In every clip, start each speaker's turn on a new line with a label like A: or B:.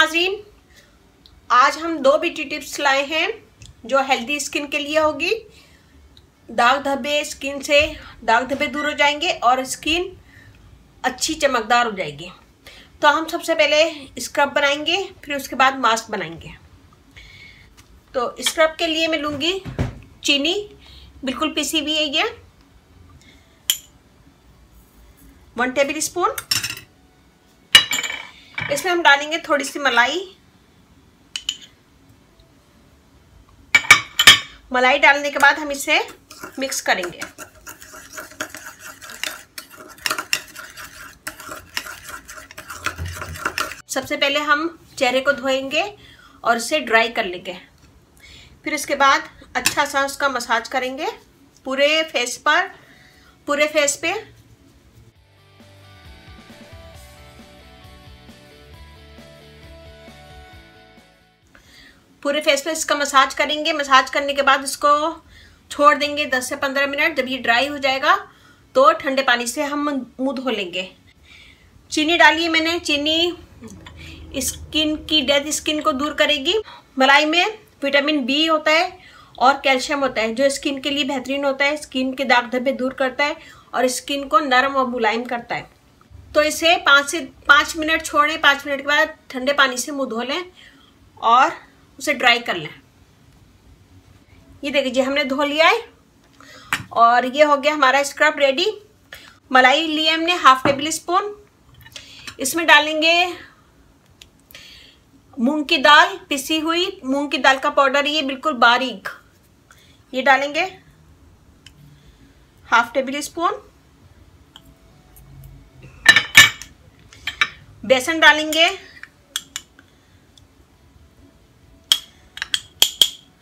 A: नाज़रीन, आज हम 2 ब्यूटी टिप्स लाए हैं जो हेल्दी स्किन के लिए होगी। दाग धब्बे, स्किन से दाग धब्बे दूर हो जाएंगे और स्किन अच्छी चमकदार हो जाएगी। तो हम सबसे पहले स्क्रब बनाएंगे, फिर उसके बाद मास्क बनाएंगे। तो स्क्रब के लिए मैं लूँगी चीनी, बिल्कुल पिसी हुई है ये, 1 टेबल स्पून। इसमें हम डालेंगे थोड़ी सी मलाई। मलाई डालने के बाद हम इसे मिक्स करेंगे। सबसे पहले हम चेहरे को धोएंगे और इसे ड्राई कर लेंगे। फिर इसके बाद अच्छा सा उसका मसाज करेंगे पूरे फेस पे। पूरे फेस पे इसका मसाज करेंगे। मसाज करने के बाद इसको छोड़ देंगे 10 से 15 मिनट। जब ये ड्राई हो जाएगा तो ठंडे पानी से हम मुंह धो लेंगे। चीनी डाली है मैंने। चीनी स्किन की डेड स्किन को दूर करेगी। मलाई में विटामिन बी होता है और कैल्शियम होता है जो स्किन के लिए बेहतरीन होता है। स्किन के दाग धब्बे दूर करता है और स्किन को नरम और मुलायम करता है। तो इसे 5 मिनट छोड़ें। 5 मिनट के बाद ठंडे पानी से मुंह धो लें और उसे ड्राई कर लें। ये देखिए हमने धो लिया है और ये हो गया हमारा स्क्रब रेडी। मलाई लिए हमने 1/2 टेबल स्पून। इसमें डालेंगे मूंग की दाल, पिसी हुई मूंग की दाल का पाउडर, ये बिल्कुल बारीक, ये डालेंगे 1/2 टेबल स्पून। बेसन डालेंगे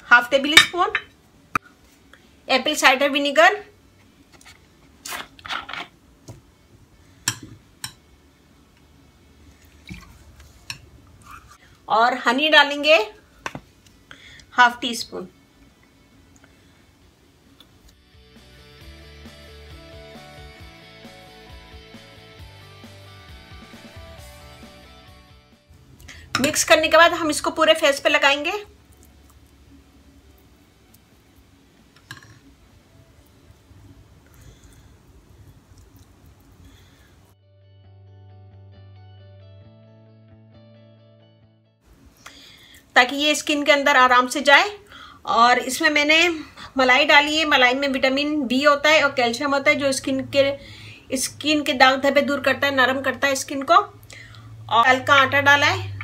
A: 1/2 table spoon. Apple cider vinegar, और हनी डालेंगे 1/2 टीस्पून। मिक्स करने के बाद हम इसको पूरे फेस पे लगाएंगे। ताकि ये स्किन के अंदर आराम से जाए। और इसमें मैंने मलाई डाली है। मलाई में विटामिन बी होता है और कैल्शियम होता है जो स्किन के दाग धब्बे दूर करता है, नरम करता है स्किन को। और हल्का आटा डाला है,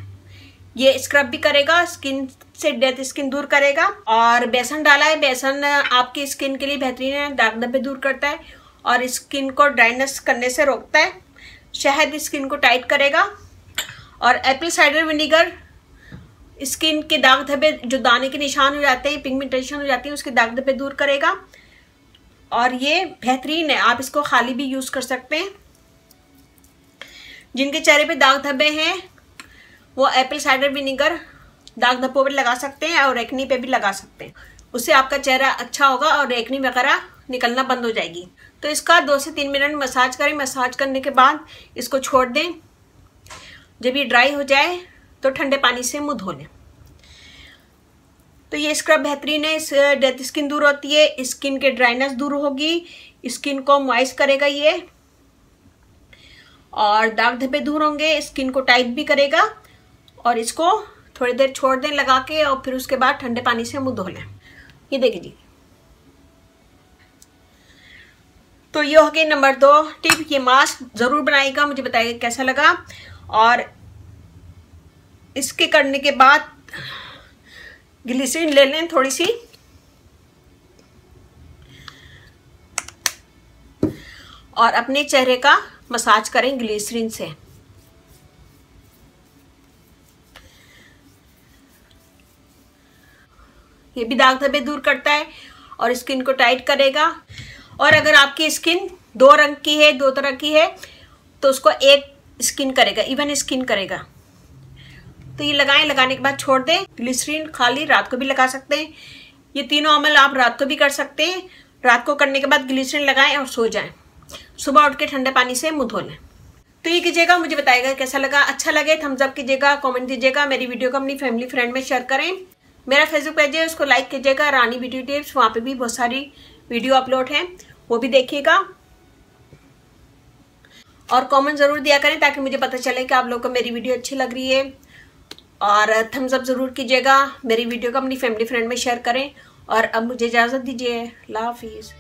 A: ये स्क्रब भी करेगा, स्किन से डेड स्किन दूर करेगा। और बेसन डाला है। बेसन आपकी स्किन के लिए बेहतरीन है, दाग धब्बे दूर करता है और स्किन को ड्राइनेस करने से रोकता है। शहद स्किन को टाइट करेगा। और एप्पल साइडर विनेगर स्किन के दाग धब्बे, जो दाने के निशान हो जाते हैं, पिगमेंटेशन हो जाती है, उसके दाग धब्बे दूर करेगा। और ये बेहतरीन है, आप इसको खाली भी यूज कर सकते हैं। जिनके चेहरे पे दाग धब्बे हैं वो एप्पल साइडर विनेगर दाग धब्बों पे लगा सकते हैं और एक्नी पे भी लगा सकते हैं। उससे आपका चेहरा अच्छा होगा और एक्नी वगैरह निकलना बंद हो जाएगी। तो इसका 2 से 3 मिनट मसाज करें। मसाज करने के बाद इसको छोड़ दें। जब ये ड्राई हो जाए तो ठंडे पानी से मुंह धो लें। तो ये स्क्रब बेहतरीन है। इस डेड स्किन दूर होती है, स्किन के ड्राइनेस दूर होगी, स्किन को मॉइस्ट करेगा ये, और दाग धब्बे दूर होंगे, स्किन को टाइट भी करेगा। और इसको थोड़ी देर छोड़ दें लगा के और फिर उसके बाद ठंडे पानी से मुंह धो लें। ये देखिए जी। तो ये हो गई नंबर 2 टिप। ये मास्क जरूर बनाइएगा, मुझे बताइएगा कैसा लगा। और इसके करने के बाद ग्लिसरीन ले लें थोड़ी सी और अपने चेहरे का मसाज करें ग्लिसरीन से। ये भी दाग धब्बे दूर करता है और स्किन को टाइट करेगा। और अगर आपकी स्किन 2 रंग की है, 2 तरह की है, तो उसको एक स्किन करेगा, इवन स्किन करेगा। तो ये लगाएं, लगाने के बाद छोड़ दें। ग्लिसरीन खाली रात को भी लगा सकते हैं। ये तीनों अमल आप रात को भी कर सकते हैं। रात को करने के बाद ग्लिसरीन लगाएं और सो जाएं। सुबह उठ के ठंडे पानी से मुंह धो लें। तो ये कीजिएगा, मुझे बताइएगा कैसा लगा। अच्छा लगे थम्स अप कीजिएगा, कमेंट दीजिएगा, मेरी वीडियो को अपनी फैमिली फ्रेंड में शेयर करें। मेरा फेसबुक पेज है, उसको लाइक कीजिएगा, रानी ब्यूटी टिप्स, वहाँ पे भी बहुत सारी वीडियो अपलोड है, वो भी देखिएगा। और कमेंट ज़रूर दिया करें ताकि मुझे पता चले कि आप लोगों को मेरी वीडियो अच्छी लग रही है। और थम्स अप ज़रूर कीजिएगा, मेरी वीडियो को अपनी फैमिली फ्रेंड में शेयर करें। और अब मुझे इजाज़त दीजिए, अल्लाह हाफिज़।